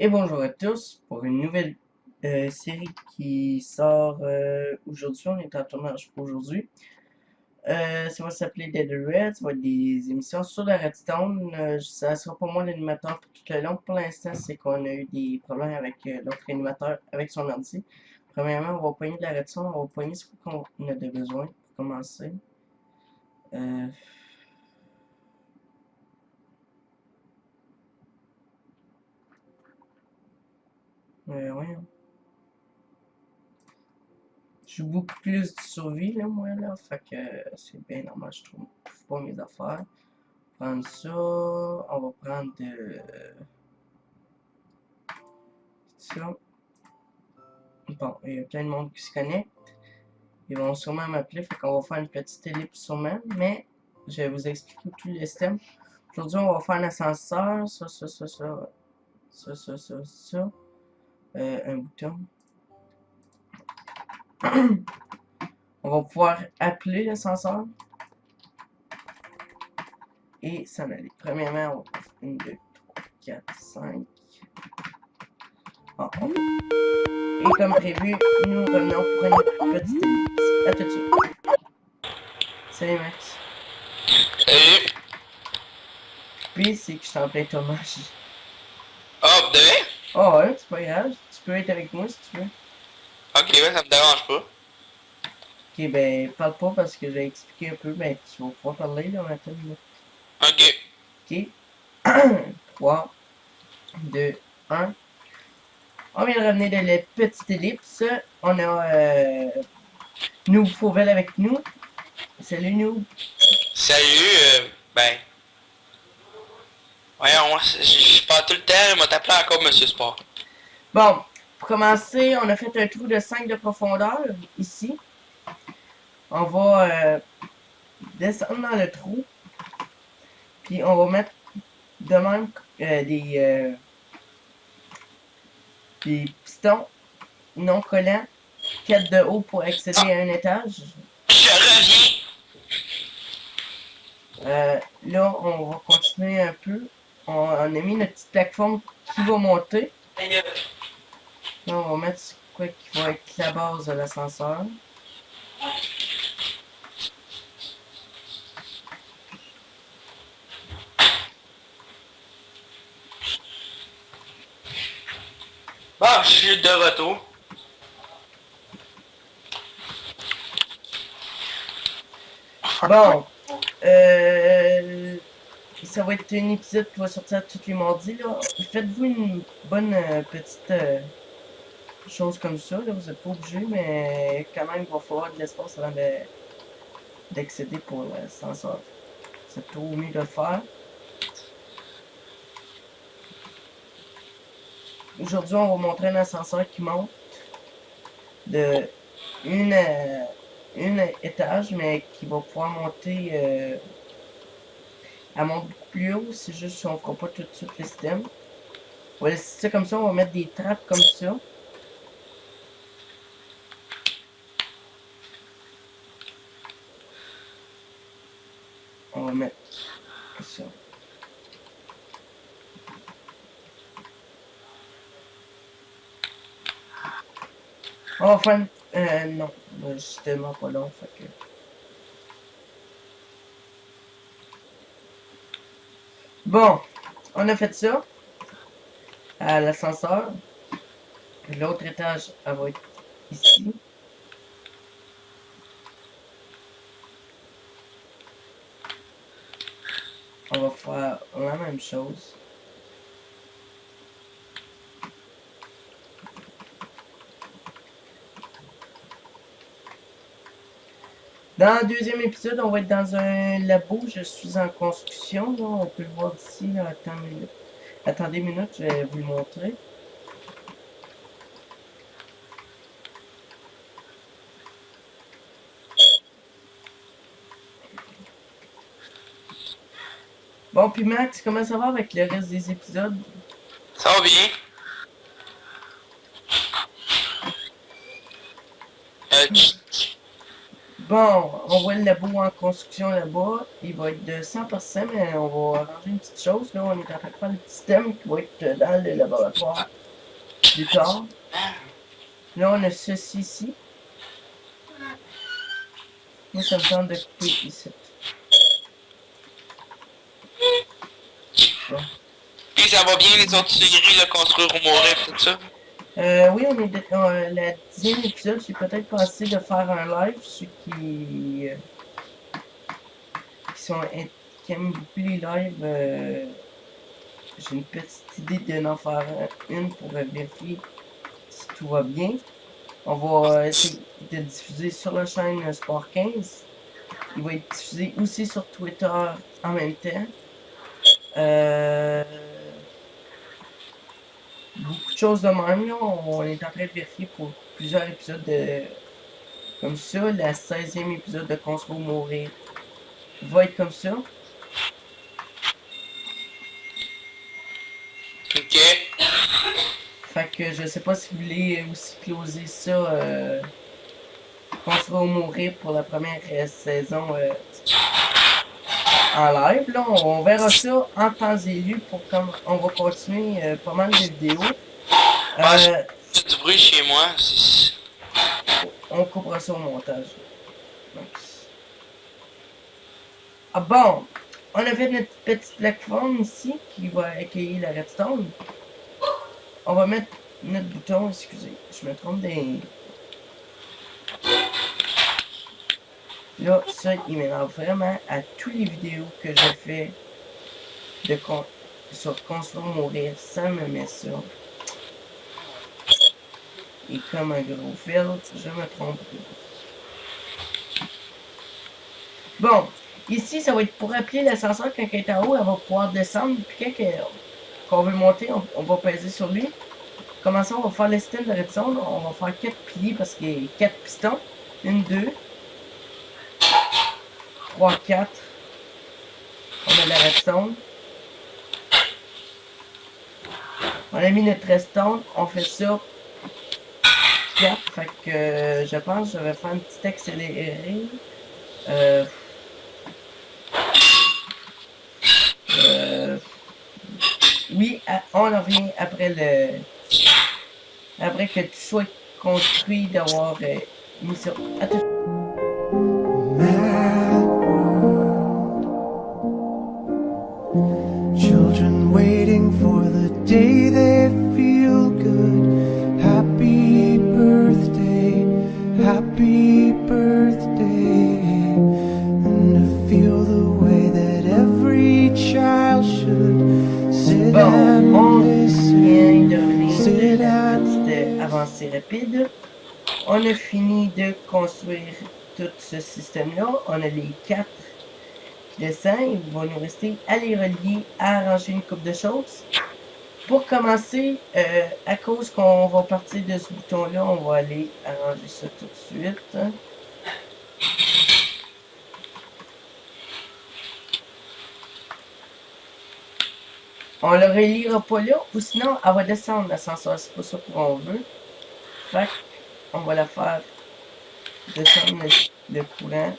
Et bonjour à tous pour une nouvelle série qui sort aujourd'hui. On est en tournage pour aujourd'hui. Ça va s'appeler Dead Red. Ça va être des émissions sur la Redstone. Ça sera pas moi l'animateur pour tout le long. Pour l'instant, c'est qu'on a eu des problèmes avec l'autre animateur avec son ordi. Premièrement, on va poigner de la Redstone. On va poigner ce qu'on a de besoin pour commencer. Euh, ouais. Je suis beaucoup plus de survie, là, moi, là. Fait que c'est bien normal, je trouve pas mes affaires. Prendre ça. On va prendre ça. Bon, il y a plein de monde qui se connecte. Ils vont sûrement m'appeler, fait qu'on va faire une petite ellipse sûrement, mais je vais vous expliquer tout le système. Aujourd'hui, on va faire un ascenseur, ça, un bouton. On va pouvoir appeler l'ascenseur et s'en aller. Premièrement, on va faire 1, 2, 3, 4, 5. Bon, et comme prévu, nous revenons pour une petite ellipse. À tout de suite. Salut Max. Salut. Puis c'est que je suis en plein tournage. Ah, vous devez? Oh ouais, c'est pas grave. Tu peux être avec moi si tu veux. Ok, ouais, ça me dérange pas. Ok, ben, parle pas parce que j'ai expliqué un peu, mais tu vas pouvoir parler là, maintenant. Ok. Ok. 3, 2, 1. On vient de revenir de la petite ellipse. On a Noob Fauvel avec nous. Salut Noob. Salut, ben. Voyons, je parle tout le temps, il m'a appelé encore Monsieur Sport. Bon, pour commencer, on a fait un trou de 5 de profondeur ici. On va descendre dans le trou. Puis on va mettre de même des pistons non collants, 4 de haut pour accéder à un étage. Je reviens. Là, on va continuer un peu. On a mis notre petite plateforme qui va monter. Là, on va mettre quoi qui va être la base de l'ascenseur. Bon, je suis de retour. Bon, ça va être un épisode qui va sortir tous les mardis. Là. Faites-vous une bonne petite chose comme ça. Là. Vous n'êtes pas obligé, mais quand même, il va falloir de l'espace avant d'accéder pour l'ascenseur. C'est trop mieux de le faire. Aujourd'hui, on va montrer un ascenseur qui monte de une étage, mais qui va pouvoir monter à monte beaucoup plus haut. C'est juste qu'on fera pas tout de suite le système. On va laisser ça comme ça, on va mettre des trappes comme ça. On va mettre ça. On va faire non, c'est tellement pas long, fait que... Bon, on a fait ça à l'ascenseur. L'autre étage, elle va être ici. On va faire la même chose. Dans le deuxième épisode, on va être dans un labo. Je suis en construction. Là. On peut le voir d'ici. Là. Attendez une minute, je vais vous le montrer. Bon, puis Max, comment ça va avec le reste des épisodes? Ça va bien? Bon, on voit le labo en construction là-bas. Il va être de 100%, mais on va arranger une petite chose. Là, on est en train de faire le petit système qui va être dans le laboratoire plus tard. Là, on a ceci ici. Moi, ça me tente de couper ici. Bon. Et ça va bien les autres séries, là, construire ou mourir, tout ça? Oui, on est dans la 10e épisode. J'ai peut-être pensé de faire un live. Ceux qui aiment beaucoup les lives, j'ai une petite idée d'en faire une pour vérifier si tout va bien. On va essayer de diffuser sur la chaîne Sport 15. Il va être diffusé aussi sur Twitter en même temps. Beaucoup de choses de même. Là. On est en train de vérifier pour plusieurs épisodes comme ça. La 16e épisode de Construire ou Mourir va être comme ça. Ok. Fait que je sais pas si vous voulez aussi closer ça. Construire ou Mourir pour la première saison en live. Là, on verra ça en temps et lieu pour comme on va continuer pas mal de vidéos. C'est du bruit chez moi. On coupera ça au montage. Ah bon, on a fait notre petite plateforme ici qui va accueillir la redstone. On va mettre notre bouton, excusez, je me trompe des... Là, ça, il m'énerve vraiment à toutes les vidéos que je fais sur Construire ou Mourir. Ça me met ça. Et comme un gros fil, je me trompe. Bon, ici, ça va être pour appeler l'ascenseur quand elle est en haut, elle va pouvoir descendre. Puis quand on veut monter, on va peser sur lui. Comment ça, on va faire le système de redstone. On va faire 4 piliers parce qu'il y a 4 pistons. 1, 2, 3, 4. On a la redstone. On a mis notre redstone. On fait ça 4. Fait que je pense que je vais faire un petit accéléré. Oui, on en revient après après que tout soit construit, d'avoir mis ça. Attends. Children waiting for the day they feel good. Happy birthday, happy birthday. And to feel the way that every child should sit Bon, on and vient de listen. revenir de la petite avancée rapide. On a fini de construire tout ce système-là. On a les 4 qui descendent. Il va nous rester à les relier, à arranger une coupe de choses. Pour commencer, à cause qu'on va partir de ce bouton-là, on va aller arranger ça tout de suite. On le reliera pas là, ou sinon elle va descendre l'ascenseur, c'est pas ça qu'on veut. Fait qu'on va la faire descendre le courant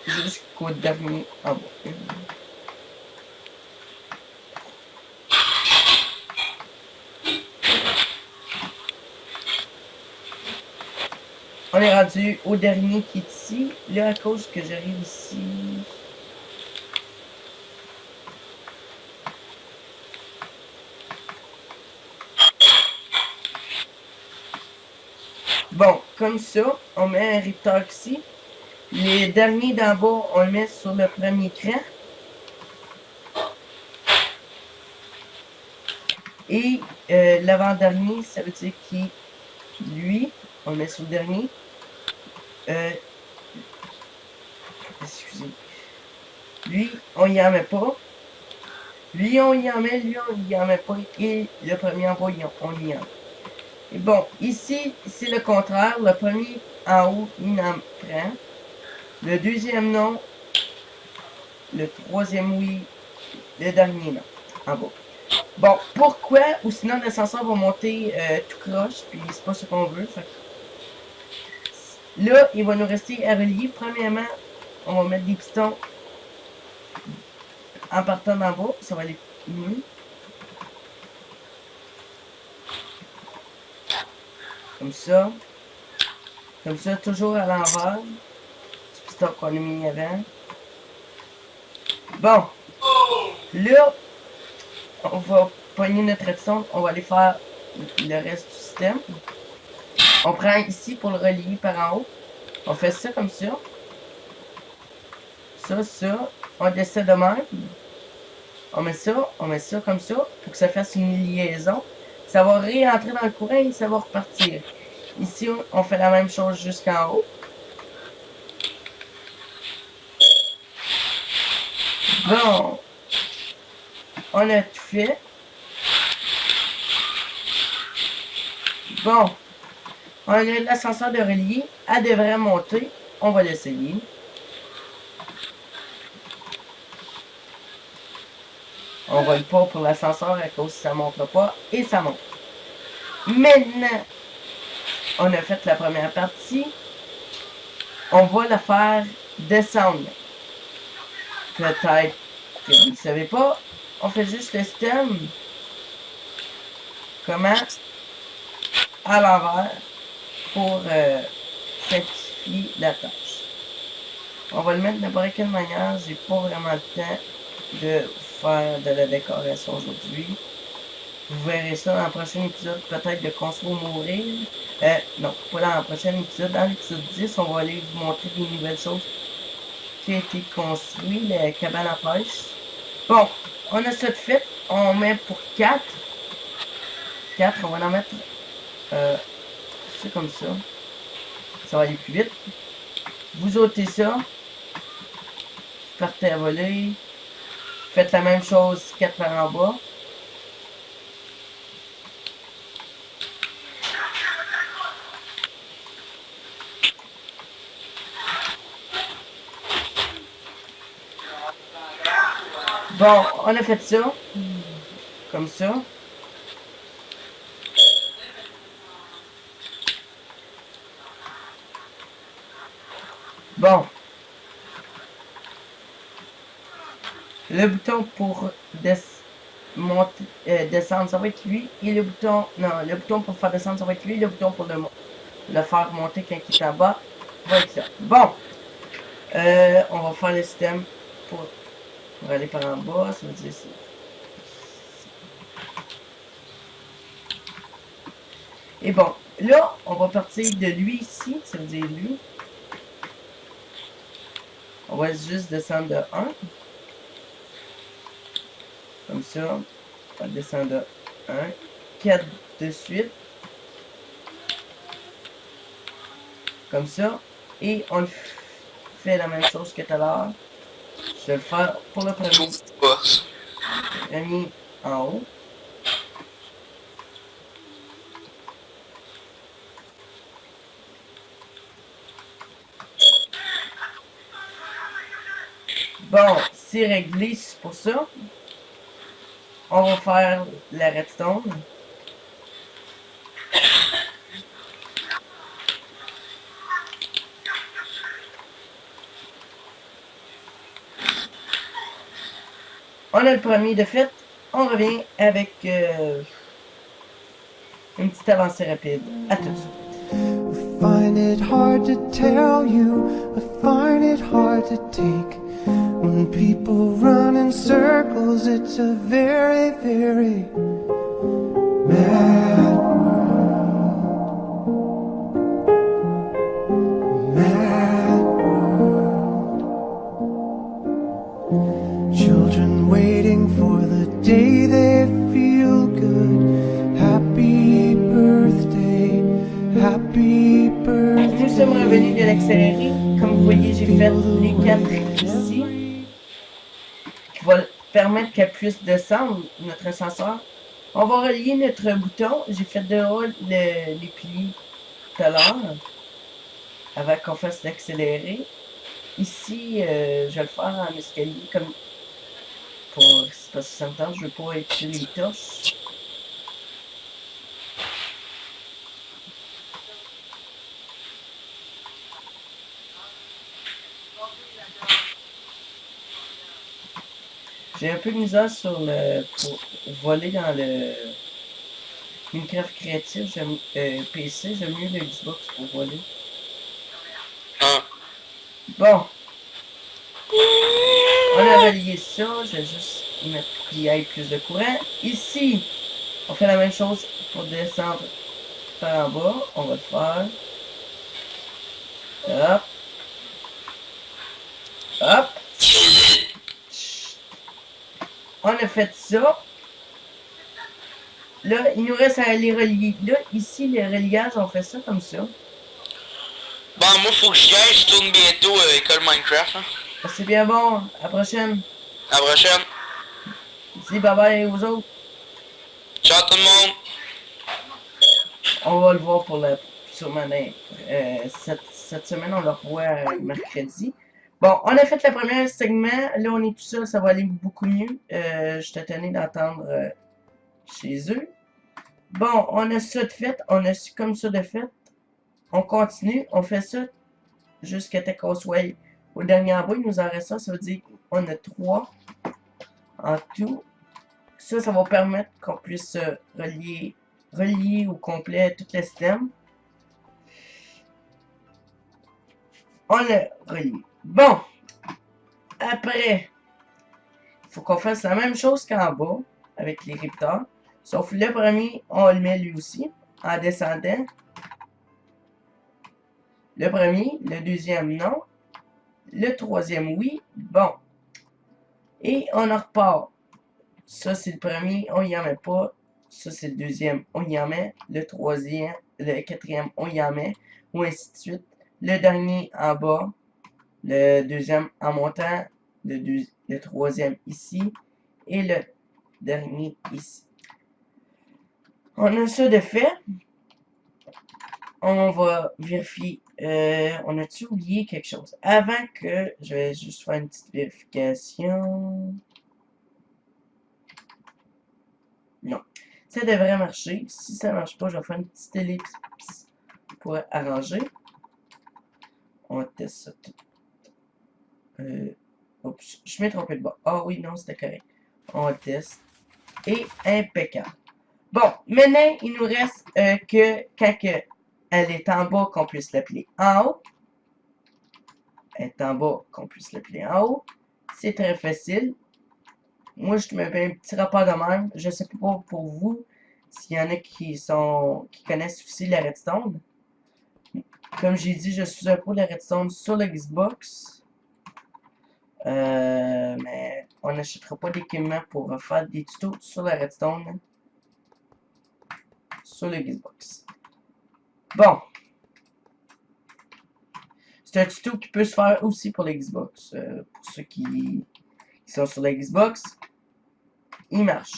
jusqu'au dernier en bas. On est rendu au dernier qui est ici. Là, à cause que j'arrive ici... Bon, comme ça, on met un riptor ici. Les derniers d'en bas, on le met sur le premier cran. Et l'avant-dernier, ça veut dire qu'il, lui, on le met sur le dernier. Excusez. Lui, on y en met pas. Lui, on y en met. Lui, on y en met pas. Et le premier en bas, on y en met. Et bon, ici, c'est le contraire. Le premier en haut, il en prend. Le deuxième, non. Le troisième, oui. Le dernier, non. En bas. Bon, pourquoi? Ou sinon, l'ascenseur va monter tout croche. Puis c'est pas ce qu'on veut. Fait. Là, il va nous rester à relier. Premièrement, on va mettre des pistons en partant d'en bas. Ça va aller mieux. Comme ça. Comme ça, toujours à l'envers. Du piston qu'on a mis avant. Bon. Là, on va pogner notre redstone. On va aller faire le reste du système. On prend ici pour le relier par en haut. On fait ça comme ça. Ça. On descend de même. On met ça comme ça. Pour que ça fasse une liaison. Ça va réentrer dans le courant et ça va repartir. Ici, on fait la même chose jusqu'en haut. Bon. On a tout fait. Bon. On a l'ascenseur de relier. Elle devrait monter. On va l'essayer. On vole pas pour l'ascenseur à cause que ça monte pas. Et ça monte. Maintenant, on a fait la première partie. On va la faire descendre. Peut-être que vous ne savez pas. On fait juste le système. Comment? À l'envers. Pour simplifier la tâche. On va le mettre de n'importe quelle manière. J'ai pas vraiment le temps de faire de la décoration aujourd'hui. Vous verrez ça dans le prochain épisode, peut-être de Construire ou Mourir. Non, pas dans le prochain épisode. Dans l'épisode 10, on va aller vous montrer des nouvelles choses qui ont été construites, la cabane à pêche. Bon, on a ça de fait. On met pour 4. 4, on va en mettre c'est comme ça. Ça va aller plus vite. Vous ôtez ça. Partez à voler. Faites la même chose 4 par en bas. Bon, on a fait ça. Comme ça. Bon. Le bouton pour descendre, ça va être lui. Et le bouton... Non, le bouton pour faire descendre, ça va être lui. Le bouton pour le faire monter quand il est en bas va être là. Bon. On va faire le système pour aller par en bas. Ça veut dire ça. Et bon. Là, on va partir de lui ici. Ça veut dire lui. On va juste descendre de 1. Comme ça. On va descendre de 1. 4 de suite. Comme ça. Et on fait la même chose que tout à l'heure. Je vais le faire pour le premier. Premier en haut. Bon, c'est réglé, c'est pour ça. On va faire la redstone. On a le premier de fait. On revient avec une petite avancée rapide. À tout de suite. I find it hard to tell you, I find it hard to take. When people run in circles, it's a very, very mad world. Mad world. Children waiting for the day they feel good. Happy birthday, happy birthday. revenu de l'accéléré. Comme vous voyez, j'ai fait les 4 ici, qui va permettre qu'elle puisse descendre, notre ascenseur. On va relier notre bouton. J'ai fait dehors les piliers tout à l'heure, avant qu'on fasse l'accéléré. Ici, je vais le faire en escalier, comme pour... parce que ça me tente, je veux pas utiliser les torches. J'ai un peu de misère sur le... pour voler dans le Minecraft créatif, j'aime PC, j'aime mieux le Xbox pour voler. Ah. Bon. On a relié ça, je vais juste mettre qu'il y ait plus de courant. Ici, on fait la même chose pour descendre par en bas. On va le faire. Hop. Hop. On a fait ça. Là, il nous reste à les relier. Là, ici, les reliages, on fait ça comme ça. Bon, moi, faut que j'y aille, je tourne bientôt école Minecraft. Hein. C'est bien bon. À la prochaine. À la prochaine. Dis bye bye aux autres. Ciao tout le monde. On va le voir pour la sûrement cette semaine, on le revoit mercredi. Bon, on a fait le premier segment. Là, on est tout seul, ça va aller beaucoup mieux. Je t'attendais d'entendre chez eux. Bon, on a ça de fait. On a comme ça de fait. On continue. On fait ça jusqu'à temps qu'on soit au dernier bout. Il nous en reste ça. Ça veut dire qu'on a 3 en tout. Ça va permettre qu'on puisse relier au complet tout le système. On l'a relié. Bon. Après, il faut qu'on fasse la même chose qu'en bas avec les ripteurs. Sauf le premier, on le met lui aussi en descendant. Le premier, le deuxième, non. Le troisième, oui. Bon. Et on en repart. Ça, c'est le premier, on y en met pas. Ça, c'est le deuxième, on y en met. Le troisième, le quatrième, on y en met. Ou ainsi de suite. Le dernier en bas. Le deuxième en montant. Le troisième ici. Et le dernier ici. On a ça de fait. On va vérifier. On a-tu oublié quelque chose? Avant que... Je vais juste faire une petite vérification. Non. Ça devrait marcher. Si ça ne marche pas, je vais faire une petite ellipse pour arranger. On va tester ça tout. Oups, je m'ai trompé de bas. Ah oui, non, c'était correct. On teste. Et impeccable. Bon, maintenant, il nous reste que quand elle est en bas, qu'on puisse l'appeler en haut. Elle est en bas, qu'on puisse l'appeler en haut. C'est très facile. Moi, je me fais un petit rapport de même. Je sais pas pour vous s'il y en a qui connaissent aussi la Redstone. Comme j'ai dit, je suis un pro de la Redstone sur le Xbox. Mais on n'achètera pas d'équipement pour faire des tutos sur la Redstone. Sur le Xbox. Bon. C'est un tuto qui peut se faire aussi pour le Xbox. Pour ceux qui sont sur la Xbox. Il marche.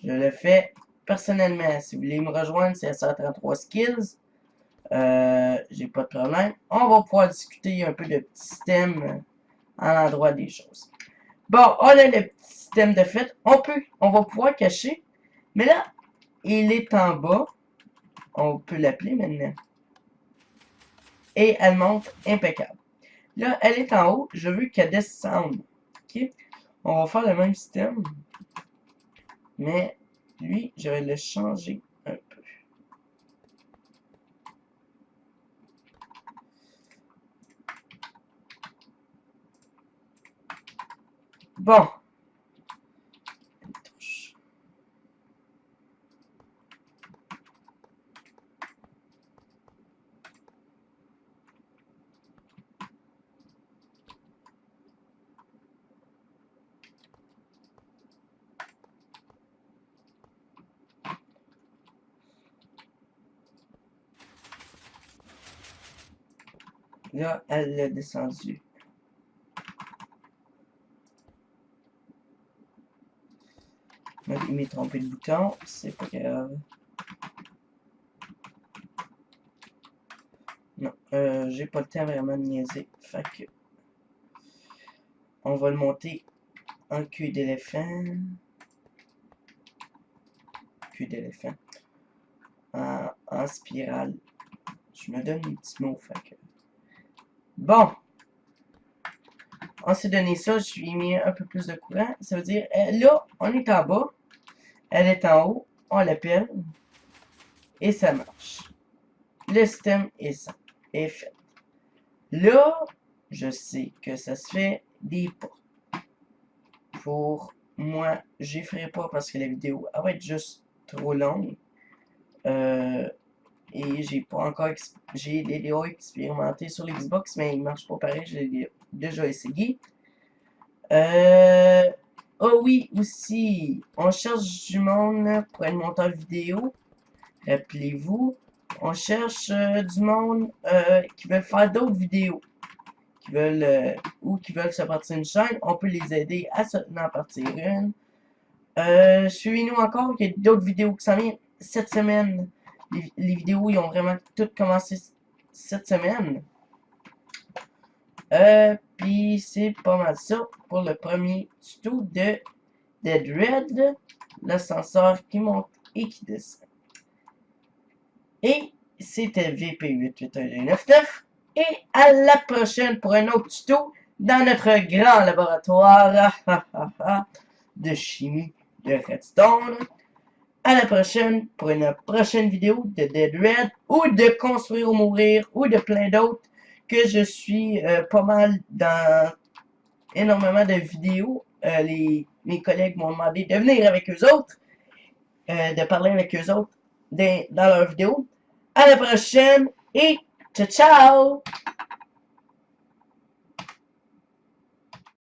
Je le fais personnellement. Si vous voulez me rejoindre, c'est SR33 Skills. J'ai pas de problème. On va pouvoir discuter un peu de petit système à l'endroit des choses. Bon, on a le petit système de fait. On va pouvoir cacher. Mais là, il est en bas. On peut l'appeler maintenant. Et elle monte impeccable. Là, elle est en haut. Je veux qu'elle descende. Ok? On va faire le même système. Mais lui, je vais le changer un peu. Bon. Là, elle l'a descendu. Il m'est trompé de bouton, c'est pas grave. Non, j'ai pas le temps vraiment de niaiser. Fait que on va le monter en cul d'éléphant. Cul d'éléphant. En spirale. Je me donne des petits mots, fait que... Bon! On s'est donné ça, je lui ai mis un peu plus de courant. Ça veut dire, là, on est en bas. Elle est en haut. On l'appelle. Et ça marche. Le système est fait. Là, je sais que ça se fait des pas. Pour moi, j'y ferai pas parce que la vidéo elle va être juste trop longue. Et j'ai pas encore j'ai déjà expérimenté sur l'Xbox, mais il marche pas pareil, je l'ai déjà essayé. Oh oui, aussi, on cherche du monde pour être monteur vidéo. Rappelez-vous, on cherche du monde qui veulent faire d'autres vidéos. Qui veulent ou qui veulent se partir une chaîne. On peut les aider à se en partir une. Suivez-nous encore, il y a d'autres vidéos qui s'en viennent cette semaine. Les vidéos, ils ont vraiment toutes commencé cette semaine. Puis c'est pas mal ça pour le premier tuto de Dead Red, l'ascenseur qui monte et qui descend. Et c'était VP88199 et à la prochaine pour un autre tuto dans notre grand laboratoire de chimie de Redstone. À la prochaine pour une prochaine vidéo de Dead Red ou de Construire ou Mourir ou de plein d'autres que je suis pas mal dans énormément de vidéos. Mes collègues m'ont demandé de venir avec eux autres, de parler avec eux autres dans leurs vidéos. À la prochaine et ciao ciao!